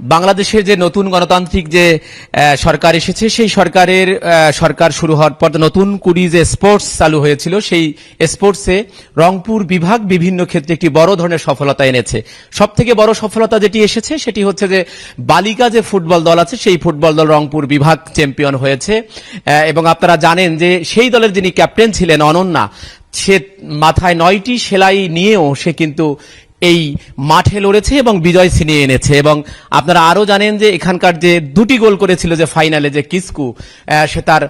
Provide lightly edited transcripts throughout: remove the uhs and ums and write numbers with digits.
বাংলাদেশের যে নতুন গণতান্ত্রিক যে সরকার এসেছে সেই সরকার শুরু হওয়ার পর নতুন কুড়ি যে স্পোর্টস চালু হয়েছিল সেই স্পোর্টসে রংপুর বিভাগ বিভিন্ন ক্ষেত্রে একটি বড় ধরনের সফলতা এনেছে। সবথেকে বড় সফলতা যেটি এসেছে সেটি হচ্ছে যে বালিকা যে ফুটবল দল আছে সেই ফুটবল দল রংপুর বিভাগ চ্যাম্পিয়ন হয়েছে। এবং আপনারা জানেন যে সেই দলের যিনি ক্যাপ্টেন ছিলেন অনন্যা, সে মাথায় 9টি সেলাই নিয়েও সে কিন্তু এই মাঠে লড়েছে এবং বিজয় ছিনিয়ে এনেছে। এবং আপনারা আরো জানেন যে এখানকার যে দুটি গোল করেছিল যে ফাইনালে যে কিসকু, সে তার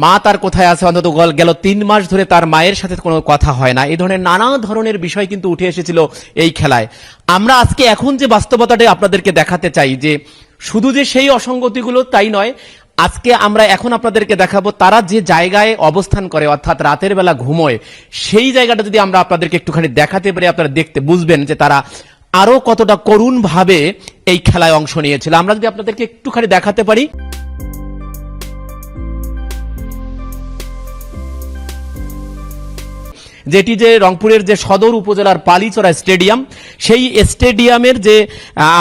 মা তার কোথায় আছে, অন্তত গেল 3 মাস ধরে তার মায়ের সাথে কোনো কথা হয় না। এই ধরনের নানা ধরনের বিষয় কিন্তু উঠে এসেছিল এই খেলায়। আমরা আজকে এখন যে বাস্তবতাটা আপনাদেরকে দেখাতে চাই যে শুধু যে সেই অসঙ্গতিগুলো তাই নয়, আজকে আমরা এখন আপনাদেরকে দেখাবো তারা যে জায়গায় অবস্থান করে অর্থাৎ রাতের বেলা ঘুমোয়, সেই জায়গাটা যদি আমরা আপনাদেরকে একটুখানি দেখাতে পারি আপনারা দেখতে বুঝবেন যে তারা আরো কতটা করুণ ভাবে এই খেলায় অংশ নিয়েছিল। আমরা যদি আপনাদেরকে একটুখানি দেখাতে পারি, যেটি যে রংপুরের যে সদর উপজেলার পালিচড়া স্টেডিয়াম, সেই স্টেডিয়ামের যে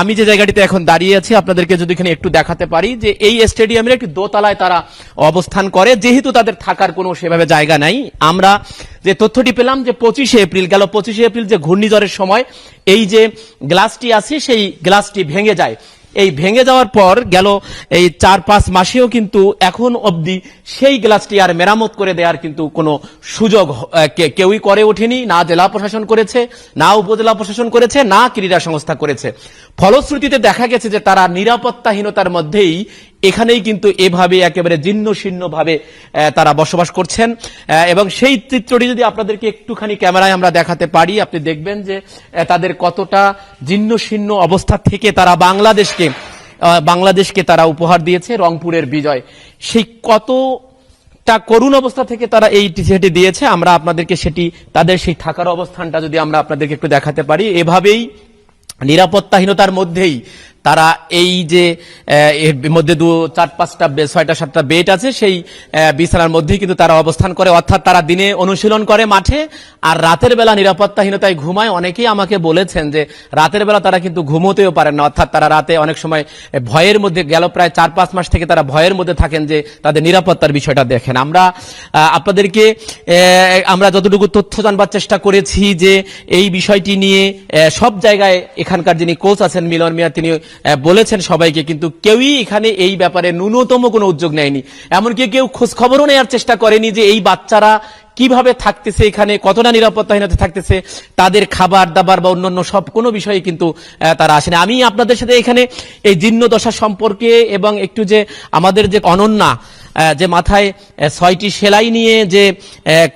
আমি যে জায়গাটিতে এখন দাঁড়িয়ে আছি আপনাদেরকে যদি এখানে একটু দেখাতে পারি যে এই স্টেডিয়ামের একটি দোতলায় তারা অবস্থান করে, যেহেতু তাদের থাকার কোনো সেভাবে জায়গা নাই। আমরা যে তথ্যটি পেলাম যে 25শে এপ্রিল গেল 25শে এপ্রিল যে ঘূর্ণিঝড়ের সময় এই যে গ্লাসটি আছে সেই গ্লাসটি ভেঙে যায়। এই ভেঙে যাওয়ার পর গেল এই 4-5 মাসেও কিন্তু এখন অবধি সেই গ্লাসটি আর মেরামত করে দেওয়ার কিন্তু কোনো সুযোগ কেউই করে ওঠেনি, না জেলা প্রশাসন করেছে, না উপজেলা প্রশাসন করেছে, না ক্রীড়া সংস্থা করেছে। ফলশ্রুতিতে দেখা গেছে যে তারা নিরাপত্তাহীনতার মধ্যেই এখানেই কিন্তু এভাবে একেবারে জীর্ণ শীর্ণ ভাবে তারা বসবাস করছেন। এবং সেই চিত্রটি যদি আপনাদেরকে একটুখানি ক্যামেরায় আমরা দেখাতে পারি, আপনি দেখবেন যে তাদের কতটা জীর্ণ শীর্ণ অবস্থা থেকে তারা বাংলাদেশকে তারা উপহার দিয়েছে রংপুরের বিজয়। সেই কতটা করুণ অবস্থা থেকে তারা এই সেটি দিয়েছে, আমরা আপনাদেরকে সেটি তাদের সেই থাকার অবস্থানটা যদি আমরা আপনাদেরকে একটু দেখাতে পারি। এভাবেই নিরাপত্তাহীনতার মধ্যেই তারা এই যে এর মধ্যে 4-5টা 6টা-7টা বেড আছে সেই বিছানার মধ্যেই কিন্তু তারা অবস্থান করে, অর্থাৎ তারা দিনে অনুশীলন করে মাঠে আর রাতের বেলা নিরাপত্তাহীনতায় ঘুমায়। অনেকেই আমাকে বলেছেন যে রাতের বেলা তারা কিন্তু ঘুমোতেও পারেন না, অর্থাৎ তারা রাতে অনেক সময় ভয়ের মধ্যে গেল প্রায় 4-5 মাস থেকে তারা ভয়ের মধ্যে থাকেন যে তাদের নিরাপত্তার বিষয়টা দেখেন। আমরা আপনাদেরকে আমরা যতটুকু তথ্য জানবার চেষ্টা করেছি যে এই বিষয়টি নিয়ে সব জায়গায় এখানকার যিনি কোচ আছেন মিলন মিয়া তিনি বলেছেন সবাইকে, কিন্তু কেউই এখানে এই ব্যাপারে ন্যূনতম কোনো উদ্যোগ নেয়নি। এমনকি কেউ খোঁজ খবরও নেওয়ার চেষ্টা করেনি যে এই বাচ্চারা কিভাবে থাকতেছে, এখানে কতটা নিরাপত্তাহীনতা থাকতেছে, তাদের খাবার দাবার বা অন্যান্য সব কোনো বিষয়ে কিন্তু তারা আসেনি। আমি আপনাদের সাথে এখানে এই জীর্ণ দশা সম্পর্কে এবং একটু যে আমাদের যে অনন্যা যে মাথায় 6টি সেলাই নিয়ে যে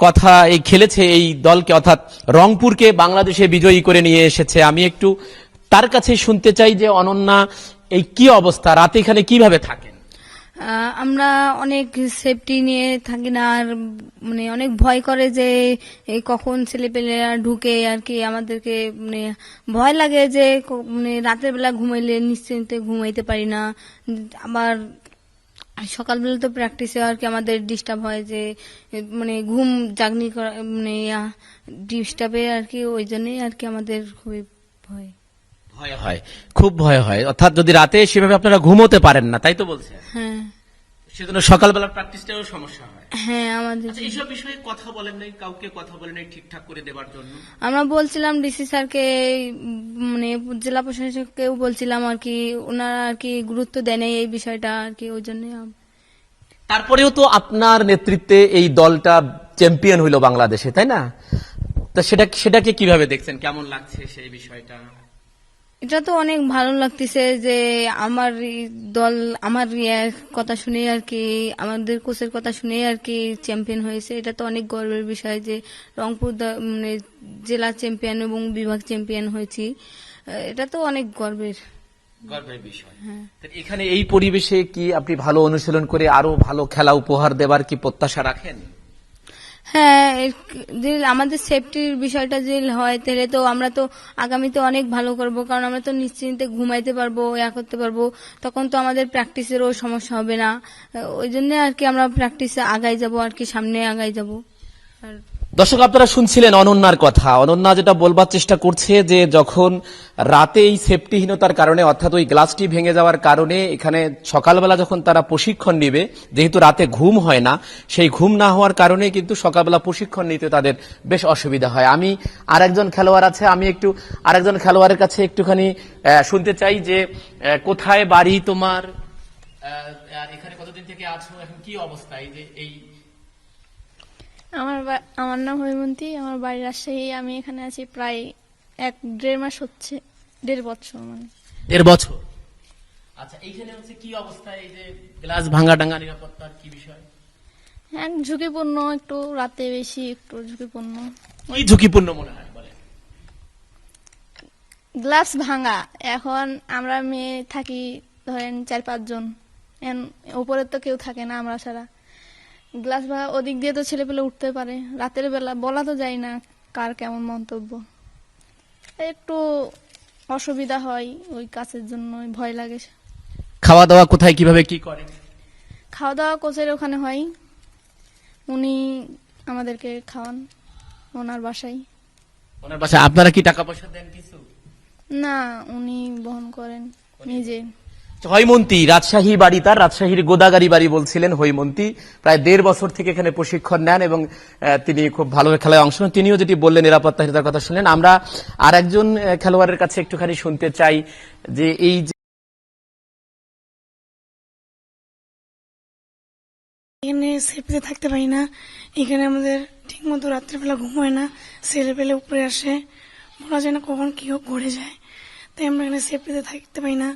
কথা এই খেলেছে এই দলকে অর্থাৎ রংপুরকে বাংলাদেশে বিজয়ী করে নিয়ে এসেছে, আমি একটু তার কাছে শুনতে চাই যে অনন্যা এই কি অবস্থা, রাতে এখানে কিভাবে থাকেন? আমরা অনেক সেফটি নিয়ে থাকি না, আর মানে অনেক ভয় করে যে কখন ছেলেপেলেরা ঢুকে আর কি, আমাদেরকে মানে ভয় লাগে যে মানে রাতের বেলা ঘুমাইলে নিশ্চিন্তে ঘুমাইতে পারি না। আবার সকালবেলা তো প্র্যাকটিসে আর কি আমাদের ডিস্টার্ব হয় যে মানে ঘুম জাগনি করা মানে ডিস্টার্বে আর কি, ওই জন্যই আর কি আমাদের খুবই ভয় হয়, খুব ভয় হয়। অর্থাৎ যদি রাতে সেভাবে আপনারা ঘুমোতে পারেন না, তাই তো বলছেন? হ্যাঁ, সেজন্য সকালবেলা প্র্যাকটিসটাও সমস্যা হয়। হ্যাঁ আমাদের এইসব বিষয়ে কথা বলেন নাই, কাউকে কথা বলেন নাই ঠিকঠাক করে দেবার জন্য? আমরা বলছিলাম ডিসি স্যারকে, মানে জেলা প্রশাসককেও বলছিলাম আর কি, ওনারা আর কি গুরুত্ব দেয় নাই এই বিষয়টা আর কি, ওই জন্য। তারপরেও তো আপনার নেতৃত্বে এই দলটা চ্যাম্পিয়ন হইল বাংলাদেশে, তাই না? তো সেটাকে কিভাবে দেখছেন, কেমন লাগছে সেই বিষয়টা? এটা তো অনেক ভালো লাগতেছে যে আমার দল আমার কথা শুনে আর কি, আমাদের কোচের কথা শুনে আর কি চ্যাম্পিয়ন হয়েছে। এটা তো অনেক গর্বের বিষয় যে রংপুর মানে জেলা চ্যাম্পিয়ন এবং বিভাগ চ্যাম্পিয়ন হয়েছি, এটা তো অনেক গর্বের বিষয়। এখানে এই পরিবেশে কি আপনি ভালো অনুশীলন করে আরো ভালো খেলা উপহার দেবার কি প্রত্যাশা রাখেন? হ্যাঁ, যে আমাদের সেফটির বিষয়টা যে হয় তাহলে তো আমরা তো আগামীতে অনেক ভালো করব, কারণ আমরা তো নিশ্চিন্তে ঘুমাইতে পারবো, করতে পারবো, তখন তো আমাদের প্র্যাকটিসেরও সমস্যা হবে না। ওই জন্য আর কি আমরা প্র্যাকটিসে আগাই যাব আর কি, সামনে আগাই যাব। আর দর্শক, আপনারা শুনছিলেন অনন্যার কথা। অনন্যা যেটা বলবার চেষ্টা করছে যে যখন রাতে এই সেফটিহীনতার কারণে, অর্থাৎ ওই গ্লাসটি ভেঙে যাওয়ার কারণে এখানে সকালবেলা যখন তারা প্রশিক্ষণ নেবে, যেহেতু রাতে ঘুম হয় না, সেই ঘুম না হওয়ার কারণে কিন্তু সকালবেলা প্রশিক্ষণ নিতে তাদের বেশ অসুবিধা হয়। আমি আরেকজন খেলোয়াড় আছে, আমি একটু আরেকজন খেলোয়াড়ের কাছে একটুখানি শুনতে চাই যে কোথায় বাড়ি তোমার, আর এখানে কতদিন থেকে আছো, এখন কি অবস্থা এই যে এই? আমার নাম হৈমন্তী, আমার বাড়ি রাজশাহী। আমি এখানে আছি প্রায় 1-1.5 মাস হচ্ছে, 1.5 বছর মানে। 1.5 বছর। আচ্ছা, এইখানে হচ্ছে কি অবস্থা, এই যে গ্লাস ভাঙা টাঙ্গা, নিরাপত্তার কি বিষয়? হ্যাঁ, ঝুঁকিপূর্ণ, একটু রাতে বেশি একটু ঝুঁকিপূর্ণ। কি ঝুঁকিপূর্ণ মনে হয় বলে? গ্লাস ভাঙা, এখন আমরা মেয়ে থাকি ধরেন 4-5 জন, উপরে তো কেউ থাকে না আমরা ছাড়া। গ্লাস ভাঙা, ওদিক দিয়ে তো ছেলেপেলে উঠতে পারে, রাতের বেলা বলা তো যায় না কার কেমন মন্তব্য, একটু অসুবিধা হয় ওই কাছের জন্য, ভয় লাগে। খাওয়া দাওয়া কোথায় কিভাবে কি করেন? খাওয়া দাওয়া কোচের ওখানে হয়, উনি আমাদেরকে খাওয়ান ওনার বাসায়। ওনার বাসায় আপনারা কি টাকা পয়সা দেন কিছু? না, উনি বহন করেন নিজে। হৈমন্তী রাজশাহী বাড়ি, তার রাজশাহীর গোদাগাড়ি বাড়ি বলছিলেন হৈমন্তী। প্রায় 1.5 বছর থেকে এখানে প্রশিক্ষণ নেন এবং তিনি খুব ভালো খেলায় অংশ নেন। তিনিও যেটি বললেন নিরাপত্তাহীনতার কথা শুনলেন। আমরা আর একজন খেলোয়াড়ের কাছে একটুখানি শুনতে চাই যে এই যে এখানে সেফটিতে থাকতে পারি না, এখানে আমাদের ঠিক মতো রাত্রেবেলা ঘুম হয় না, ছেলে পেলে উপরে আসে, বলা যায় না কখন কি ঘুরে যায়, তাই আমরা এখানে সেফটিতে থাকতে পারি না।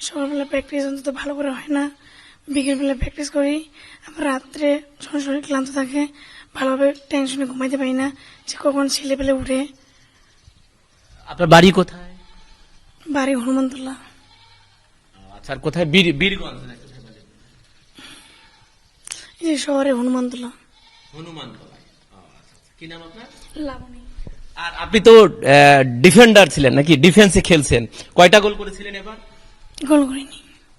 সকালবেলা প্র্যাকটিস অন্তত ভালো করে হয় না, বিকেলবেলা প্র্যাকটিস করি, আবার রাত্রে যখন শরীর ক্লান্ত থাকে ভালোভাবে টেনশনে ঘুমাইতে পারি না যে কখন ছেলে পেলে উঠে। আপনার বাড়ি কোথায়? বাড়ি হনুমানতলা। আচ্ছা, আর কোথায়? বীরগঞ্জ না কোথায় বলেন? এই যে শহরে হনুমানতলা। হনুমানতলায়। কি নাম আপনার? লাবণী। আর আপনি তো ডিফেন্ডার ছিলেন নাকি, ডিফেন্সে খেলছেন, কয়টা গোল করেছিলেন এবার? গোল করিনি।